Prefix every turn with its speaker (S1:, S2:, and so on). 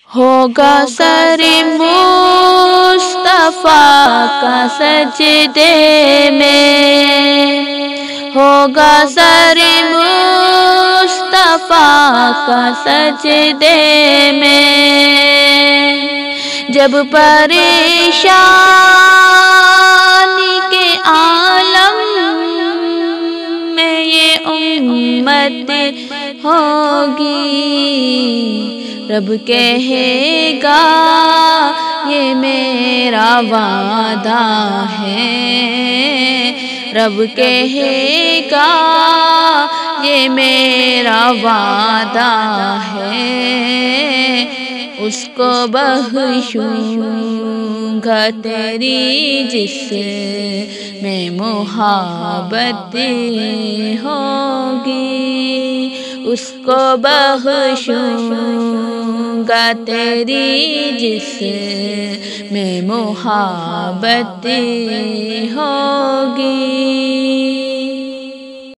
S1: ہوگا سر مصطفیٰ کا سجدے میں، ہوگا سر مصطفیٰ کا سجدے میں، جب پریشانی کے عالم میں یہ امت ہوگی، رب کہے گا یہ میرا وعدہ ہے، رب کہے گا یہ میرا وعدہ ہے، اس کو بخشوں گا تیری جس میں محبت ہوگی، اس کو بخشوں گا تیری جس میں محبت ہوگی۔